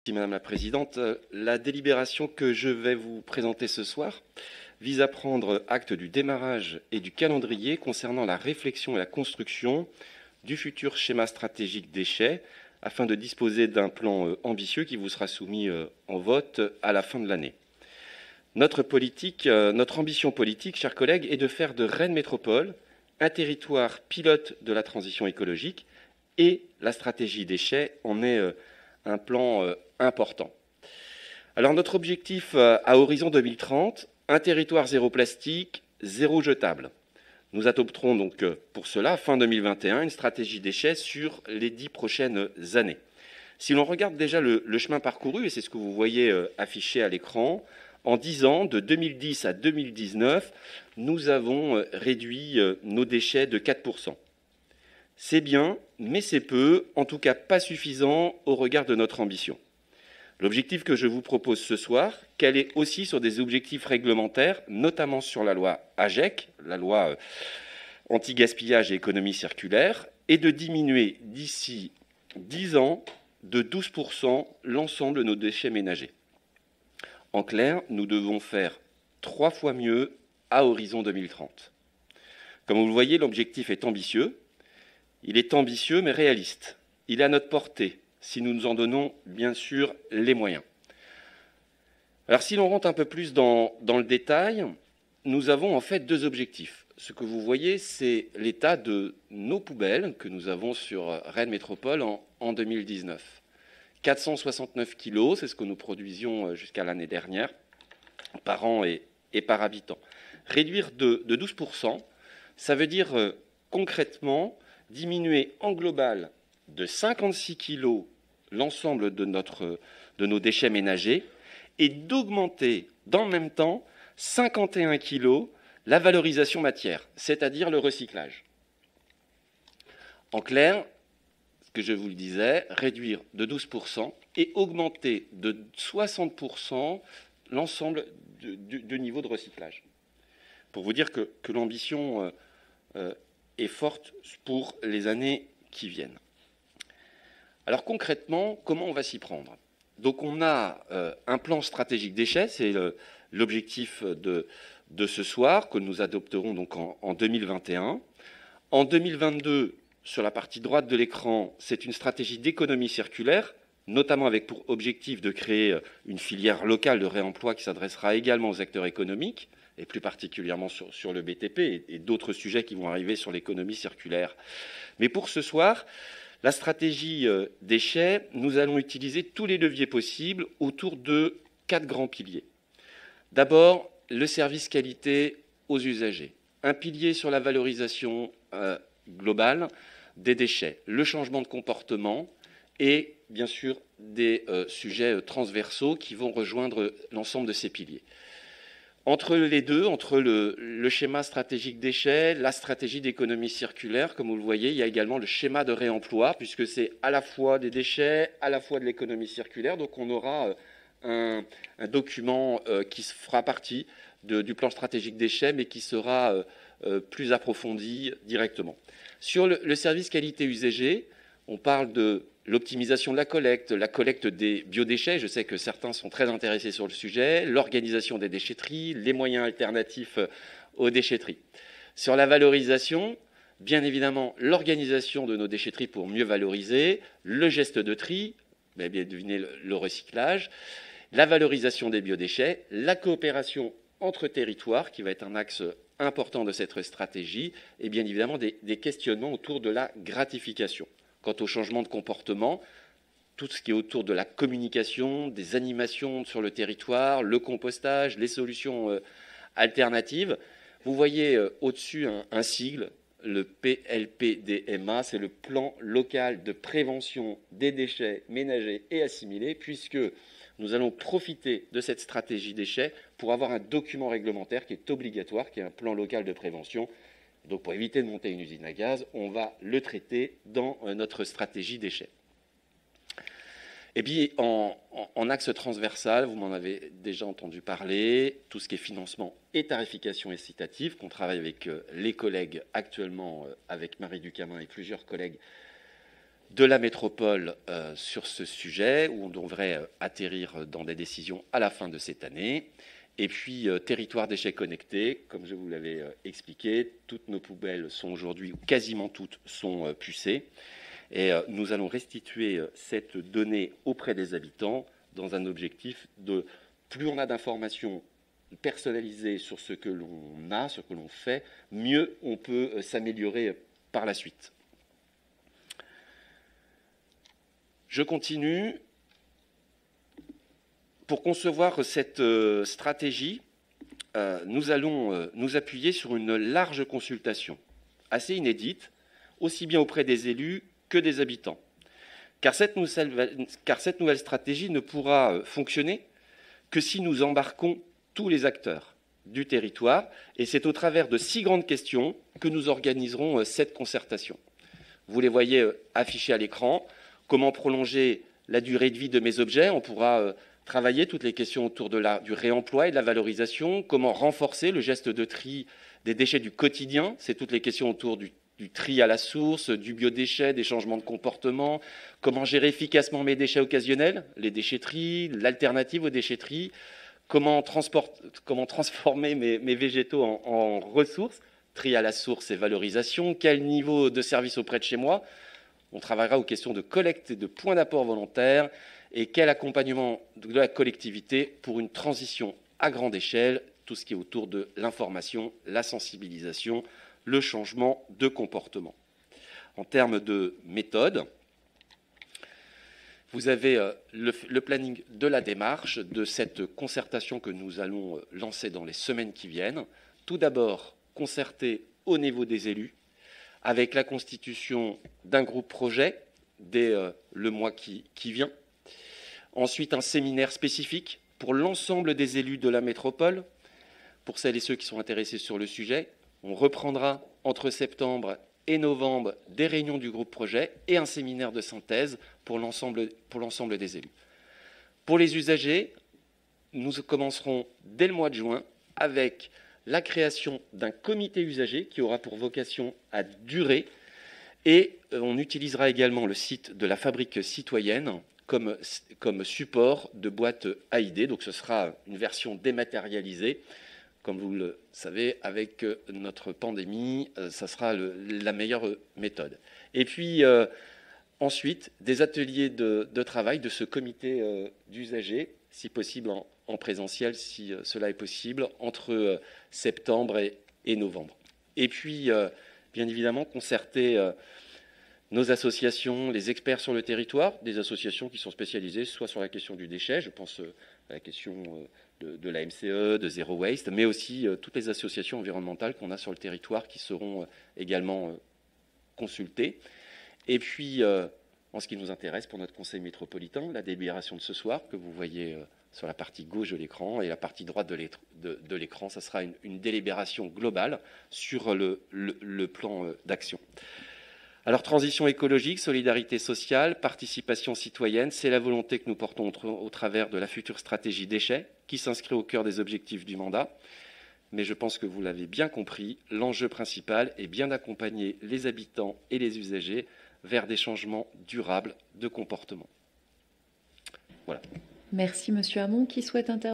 Merci Madame la Présidente. La délibération que je vais vous présenter ce soir vise à prendre acte du démarrage et du calendrier concernant la réflexion et la construction du futur schéma stratégique déchets afin de disposer d'un plan ambitieux qui vous sera soumis en vote à la fin de l'année. Notre ambition politique, chers collègues, est de faire de Rennes Métropole un territoire pilote de la transition écologique et la stratégie déchets en est un plan important. Alors notre objectif à horizon 2030, un territoire zéro plastique, zéro jetable. Nous adopterons donc pour cela, fin 2021, une stratégie déchets sur les 10 prochaines années. Si l'on regarde déjà le chemin parcouru, et c'est ce que vous voyez affiché à l'écran, en 10 ans, de 2010 à 2019, nous avons réduit nos déchets de 4%. C'est bien, mais c'est peu, en tout cas pas suffisant au regard de notre ambition. L'objectif que je vous propose ce soir, qu'elle est aussi sur des objectifs réglementaires, notamment sur la loi AGEC, la loi anti-gaspillage et économie circulaire, est de diminuer d'ici 10 ans de 12% l'ensemble de nos déchets ménagers. En clair, nous devons faire 3 fois mieux à horizon 2030. Comme vous le voyez, l'objectif est ambitieux. Il est ambitieux mais réaliste. Il est à notre portée, si nous nous en donnons bien sûr les moyens. Alors si l'on rentre un peu plus dans le détail, nous avons en fait 2 objectifs. Ce que vous voyez, c'est l'état de nos poubelles que nous avons sur Rennes Métropole en 2019. 469 kilos, c'est ce que nous produisions jusqu'à l'année dernière, par an et par habitant. Réduire de 12%, ça veut dire concrètement diminuer en global de 56 kg l'ensemble de nos déchets ménagers et d'augmenter dans le même temps 51 kg la valorisation matière, c'est-à-dire le recyclage. En clair, ce que je vous le disais, réduire de 12% et augmenter de 60% l'ensemble du niveau de recyclage. Pour vous dire que l'ambition est forte pour les années qui viennent. Alors concrètement, comment on va s'y prendre? Donc on a un plan stratégique déchets, c'est l'objectif de ce soir que nous adopterons donc en 2021. En 2022, sur la partie droite de l'écran, c'est une stratégie d'économie circulaire, notamment avec pour objectif de créer une filière locale de réemploi qui s'adressera également aux acteurs économiques, et plus particulièrement sur le BTP et d'autres sujets qui vont arriver sur l'économie circulaire. Mais pour ce soir, la stratégie déchets, nous allons utiliser tous les leviers possibles autour de 4 grands piliers. D'abord, le service qualité aux usagers. Un pilier sur la valorisation globale des déchets, le changement de comportement et bien sûr des sujets transversaux qui vont rejoindre l'ensemble de ces piliers. Entre les deux, entre le schéma stratégique déchets, la stratégie d'économie circulaire, comme vous le voyez, il y a également le schéma de réemploi, puisque c'est à la fois des déchets, à la fois de l'économie circulaire. Donc on aura un document qui fera partie du plan stratégique déchets, mais qui sera plus approfondi directement. Sur le service qualité usagée, on parle de l'optimisation de la collecte des biodéchets, je sais que certains sont très intéressés sur le sujet, l'organisation des déchetteries, les moyens alternatifs aux déchetteries. Sur la valorisation, bien évidemment, l'organisation de nos déchetteries pour mieux valoriser, le geste de tri, vous avez bien deviné le recyclage, la valorisation des biodéchets, la coopération entre territoires, qui va être un axe important de cette stratégie, et bien évidemment des questionnements autour de la gratification. Quant au changement de comportement, tout ce qui est autour de la communication, des animations sur le territoire, le compostage, les solutions alternatives. Vous voyez au-dessus un sigle, le PLPDMA, c'est le plan local de prévention des déchets ménagers et assimilés, puisque nous allons profiter de cette stratégie déchets pour avoir un document réglementaire qui est obligatoire, qui est un plan local de prévention. Donc pour éviter de monter une usine à gaz, on va le traiter dans notre stratégie déchets. Et puis en axe transversal, vous m'en avez déjà entendu parler, tout ce qui est financement et tarification incitative, qu'on travaille avec les collègues actuellement, avec Marie Ducamin et plusieurs collègues de la métropole sur ce sujet, où on devrait atterrir dans des décisions à la fin de cette année. Et puis, territoire déchets connectés, comme je vous l'avais expliqué, toutes nos poubelles sont aujourd'hui, ou quasiment toutes, sont pucées. Et nous allons restituer cette donnée auprès des habitants dans un objectif de plus on a d'informations personnalisées sur ce que l'on a, sur ce que l'on fait, mieux on peut s'améliorer par la suite. Je continue. Pour concevoir cette stratégie, nous allons nous appuyer sur une large consultation, assez inédite, aussi bien auprès des élus que des habitants. Car cette nouvelle stratégie ne pourra fonctionner que si nous embarquons tous les acteurs du territoire, et c'est au travers de 6 grandes questions que nous organiserons cette concertation. Vous les voyez affichées à l'écran. Comment prolonger la durée de vie de mes objets? On pourra travailler toutes les questions autour du réemploi et de la valorisation. Comment renforcer le geste de tri des déchets du quotidien? C'est toutes les questions autour du tri à la source, du biodéchet, des changements de comportement. Comment gérer efficacement mes déchets occasionnels, les déchetteries, l'alternative aux déchetteries. Comment transformer mes végétaux en ressources, tri à la source et valorisation. Quel niveau de service auprès de chez moi? On travaillera aux questions de collecte et de points d'apport volontaires et quel accompagnement de la collectivité pour une transition à grande échelle, tout ce qui est autour de l'information, la sensibilisation, le changement de comportement. En termes de méthode, vous avez le planning de la démarche, de cette concertation que nous allons lancer dans les semaines qui viennent. Tout d'abord, concerter au niveau des élus, avec la constitution d'un groupe projet dès le mois qui vient. Ensuite, un séminaire spécifique pour l'ensemble des élus de la métropole, pour celles et ceux qui sont intéressés sur le sujet. On reprendra entre septembre et novembre des réunions du groupe projet et un séminaire de synthèse pour l'ensemble des élus. Pour les usagers, nous commencerons dès le mois de juin avec la création d'un comité usager qui aura pour vocation à durer, et on utilisera également le site de la Fabrique citoyenne comme support de boîte à idées. Donc ce sera une version dématérialisée. Comme vous le savez, avec notre pandémie, ça sera la meilleure méthode. Et puis ensuite, des ateliers de travail de ce comité d'usagers, si possible en présentiel, si cela est possible, entre septembre et novembre. Et puis, bien évidemment, concerter nos associations, les experts sur le territoire, des associations qui sont spécialisées soit sur la question du déchet, je pense à la question de la MCE, de Zero Waste, mais aussi toutes les associations environnementales qu'on a sur le territoire qui seront également consultées. Et puis, en ce qui nous intéresse pour notre conseil métropolitain, la délibération de ce soir, que vous voyez sur la partie gauche de l'écran, et la partie droite de l'écran, ça sera une délibération globale sur le plan d'action. Alors, transition écologique, solidarité sociale, participation citoyenne, c'est la volonté que nous portons au travers de la future stratégie déchets, qui s'inscrit au cœur des objectifs du mandat. Mais je pense que vous l'avez bien compris, l'enjeu principal est bien d'accompagner les habitants et les usagers vers des changements durables de comportement. Voilà. Merci, Monsieur Hamon. Qui souhaite intervenir ?